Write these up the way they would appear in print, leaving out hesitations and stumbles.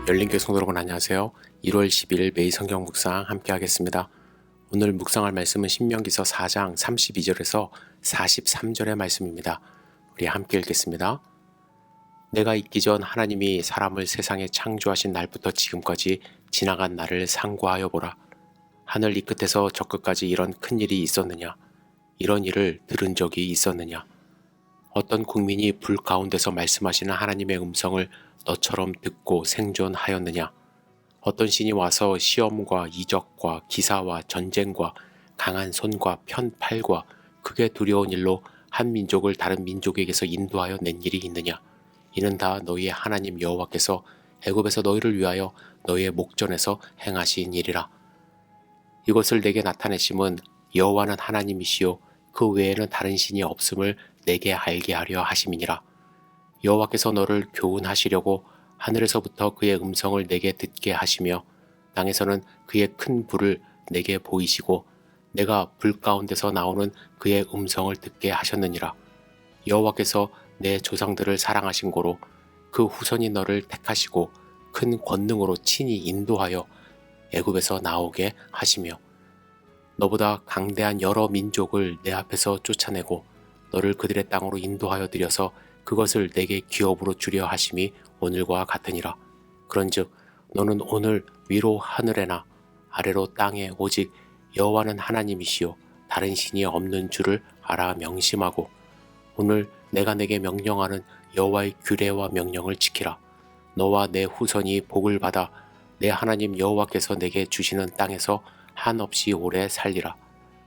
열린교회 성도 여러분 안녕하세요. 1월 10일 매일 성경 묵상 함께 하겠습니다. 오늘 묵상할 말씀은 신명기서 4장 32절에서 43절의 말씀입니다. 우리 함께 읽겠습니다. 내가 있기 전 하나님이 사람을 세상에 창조하신 날부터 지금까지 지나간 날을 상고하여 보라. 하늘 이 끝에서 저 끝까지 이런 큰 일이 있었느냐? 이런 일을 들은 적이 있었느냐? 어떤 국민이 불 가운데서 말씀하시는 하나님의 음성을 너처럼 듣고 생존하였느냐? 어떤 신이 와서 시험과 이적과 기사와 전쟁과 강한 손과 편팔과 크게 두려운 일로 한 민족을 다른 민족에게서 인도하여 낸 일이 있느냐? 이는 다 너희의 하나님 여호와께서 애굽에서 너희를 위하여 너희의 목전에서 행하신 일이라. 이것을 내게 나타내심은 여호와는 하나님이시요 그 외에는 다른 신이 없음을 내게 알게 하려 하심이니라. 여호와께서 너를 교훈하시려고 하늘에서부터 그의 음성을 내게 듣게 하시며 땅에서는 그의 큰 불을 내게 보이시고 내가 불 가운데서 나오는 그의 음성을 듣게 하셨느니라. 여호와께서 내 조상들을 사랑하신 고로 그 후손이 너를 택하시고 큰 권능으로 친히 인도하여 애굽에서 나오게 하시며 너보다 강대한 여러 민족을 내 앞에서 쫓아내고 너를 그들의 땅으로 인도하여 들여서 그것을 내게 기업으로 주려 하심이 오늘과 같으니라. 그런즉 너는 오늘 위로 하늘에나 아래로 땅에 오직 여호와는 하나님이시요 다른 신이 없는 줄을 알아 명심하고 오늘 내가 내게 명령하는 여호와의 규례와 명령을 지키라. 너와 내 후손이 복을 받아 내 하나님 여호와께서 내게 주시는 땅에서 한없이 오래 살리라.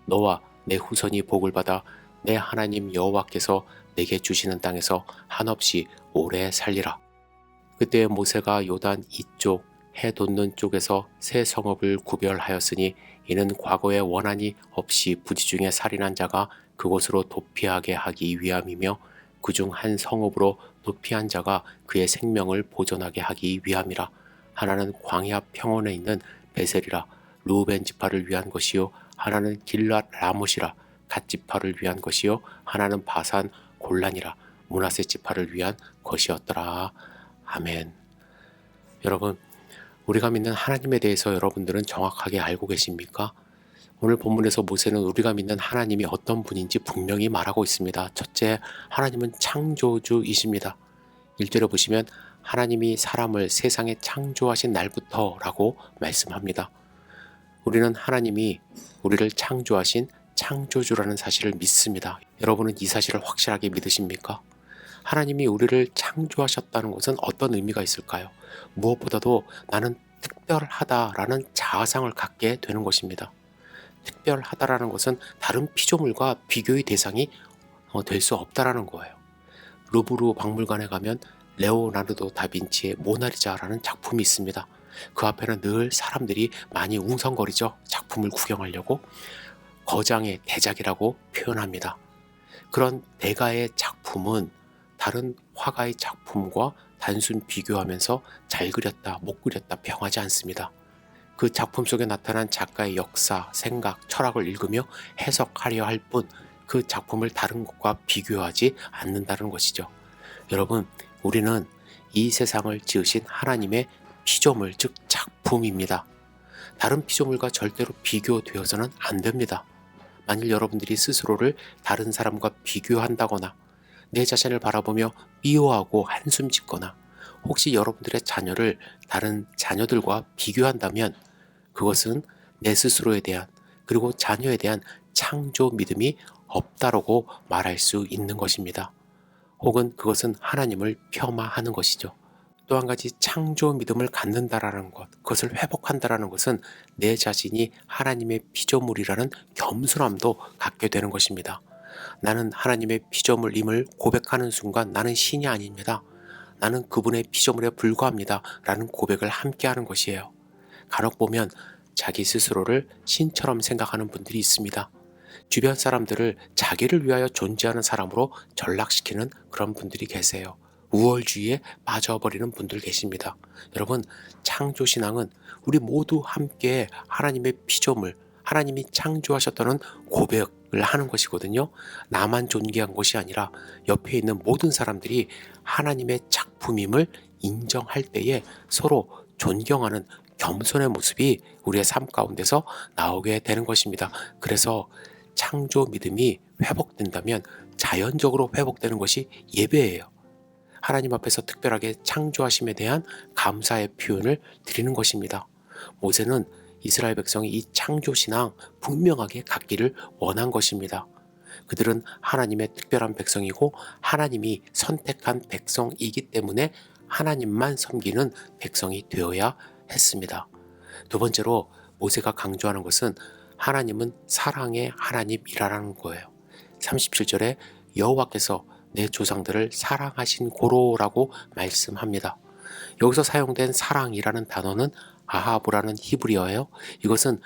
너와 내 후손이 복을 받아 내 하나님 여호와께서 내게 주시는 땅에서 한없이 오래 살리라. 그때 모세가 요단 이쪽 해 돋는 쪽에서 세 성읍을 구별하였으니 이는 과거에 원한이 없이 부지 중에 살인한 자가 그곳으로 도피하게 하기 위함이며 그중 한 성읍으로 도피한 자가 그의 생명을 보존하게 하기 위함이라. 하나는 광야 평원에 있는 베셀이라 르우벤 지파를 위한 것이요 하나는 길랏 라못이라 갓 지파를 위한 것이요 하나는 바산 골란이라 므낫세 지파를 위한 것이었더라. 아멘. 여러분, 우리가 믿는 하나님에 대해서 여러분들은 정확하게 알고 계십니까? 오늘 본문에서 모세는 우리가 믿는 하나님이 어떤 분인지 분명히 말하고 있습니다. 첫째, 하나님은 창조주이십니다. 1절에 보시면 하나님이 사람을 세상에 창조하신 날부터 라고 말씀합니다. 우리는 하나님이 우리를 창조하신 창조주라는 사실을 믿습니다. 여러분은 이 사실을 확실하게 믿으십니까? 하나님이 우리를 창조하셨다는 것은 어떤 의미가 있을까요? 무엇보다도 나는 특별하다라는 자아상을 갖게 되는 것입니다. 특별하다라는 것은 다른 피조물과 비교의 대상이 될 수 없다라는 거예요. 루브르 박물관에 가면 레오나르도 다빈치의 모나리자라는 작품이 있습니다. 그 앞에는 늘 사람들이 많이 웅성거리죠. 작품을 구경하려고. 거장의 대작이라고 표현합니다. 그런 대가의 작품은 다른 화가의 작품과 단순 비교하면서 잘 그렸다, 못 그렸다 평하지 않습니다. 그 작품 속에 나타난 작가의 역사, 생각, 철학을 읽으며 해석하려 할 뿐 그 작품을 다른 것과 비교하지 않는다는 것이죠. 여러분, 우리는 이 세상을 지으신 하나님의 피조물, 즉 작품입니다. 다른 피조물과 절대로 비교되어서는 안 됩니다. 만일 여러분들이 스스로를 다른 사람과 비교한다거나 내 자신을 바라보며 미워하고 한숨 짓거나 혹시 여러분들의 자녀를 다른 자녀들과 비교한다면 그것은 내 스스로에 대한 그리고 자녀에 대한 창조 믿음이 없다라고 말할 수 있는 것입니다. 혹은 그것은 하나님을 폄하하는 것이죠. 또 한 가지 창조 믿음을 갖는다라는 것, 그것을 회복한다라는 것은 내 자신이 하나님의 피조물이라는 겸손함도 갖게 되는 것입니다. 나는 하나님의 피조물임을 고백하는 순간 나는 신이 아닙니다. 나는 그분의 피조물에 불과합니다. 라는 고백을 함께 하는 것이에요. 간혹 보면 자기 스스로를 신처럼 생각하는 분들이 있습니다. 주변 사람들을 자기를 위하여 존재하는 사람으로 전락시키는 그런 분들이 계세요. 우월주의에 빠져버리는 분들 계십니다. 여러분, 창조신앙은 우리 모두 함께 하나님의 피조물, 하나님이 창조하셨다는 고백을 하는 것이거든요. 나만 존귀한 것이 아니라 옆에 있는 모든 사람들이 하나님의 작품임을 인정할 때에 서로 존경하는 겸손의 모습이 우리의 삶 가운데서 나오게 되는 것입니다. 그래서 창조 믿음이 회복된다면 자연적으로 회복되는 것이 예배예요. 하나님 앞에서 특별하게 창조하심에 대한 감사의 표현을 드리는 것입니다. 모세는 이스라엘 백성이 이 창조신앙 분명하게 갖기를 원한 것입니다. 그들은 하나님의 특별한 백성이고 하나님이 선택한 백성이기 때문에 하나님만 섬기는 백성이 되어야 했습니다. 두 번째로 모세가 강조하는 것은 하나님은 사랑의 하나님이라는 거예요. 37절에 여호와께서 내 조상들을 사랑하신 고로라고 말씀합니다. 여기서 사용된 사랑이라는 단어는 아하브라는 히브리어예요. 이것은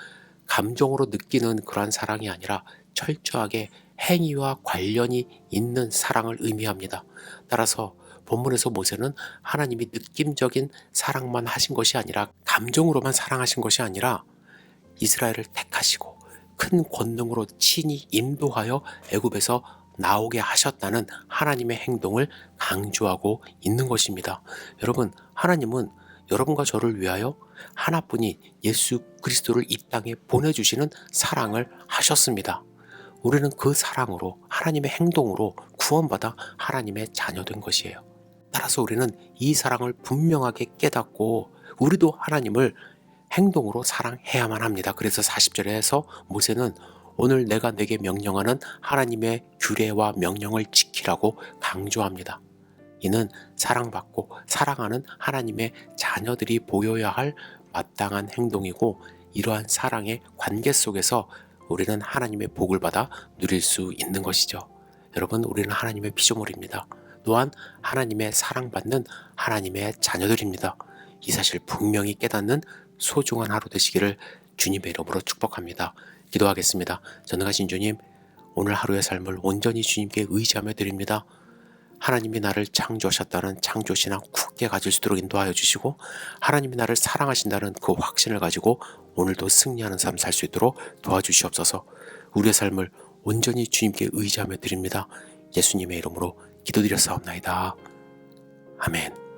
감정으로 느끼는 그러한 사랑이 아니라 철저하게 행위와 관련이 있는 사랑을 의미합니다. 따라서 본문에서 모세는 하나님이 느낌적인 사랑만 하신 것이 아니라 감정으로만 사랑하신 것이 아니라 이스라엘을 택하시고 큰 권능으로 친히 인도하여 애굽에서 나오게 하셨다는 하나님의 행동을 강조하고 있는 것입니다. 여러분, 하나님은 여러분과 저를 위하여 하나뿐인 예수 그리스도를 이 땅에 보내주시는 사랑을 하셨습니다. 우리는 그 사랑으로 하나님의 행동으로 구원받아 하나님의 자녀된 것이에요. 따라서 우리는 이 사랑을 분명하게 깨닫고 우리도 하나님을 행동으로 사랑해야만 합니다. 그래서 40절에서 모세는 오늘 내가 내게 명령하는 하나님의 규례와 명령을 지키라고 강조합니다. 이는 사랑받고 사랑하는 하나님의 자녀들이 보여야 할 마땅한 행동이고 이러한 사랑의 관계 속에서 우리는 하나님의 복을 받아 누릴 수 있는 것이죠. 여러분, 우리는 하나님의 피조물입니다. 또한 하나님의 사랑받는 하나님의 자녀들입니다. 이 사실 분명히 깨닫는 소중한 하루 되시기를 주님의 이름으로 축복합니다. 기도하겠습니다. 전능하신 주님, 오늘 하루의 삶을 온전히 주님께 의지하며 드립니다. 하나님이 나를 창조하셨다는 창조신앙 굳게 가질 수 있도록 인도하여 주시고 하나님이 나를 사랑하신다는 그 확신을 가지고 오늘도 승리하는 삶 살 수 있도록 도와주시옵소서. 우리의 삶을 온전히 주님께 의지하며 드립니다. 예수님의 이름으로 기도드렸사옵나이다. 아멘.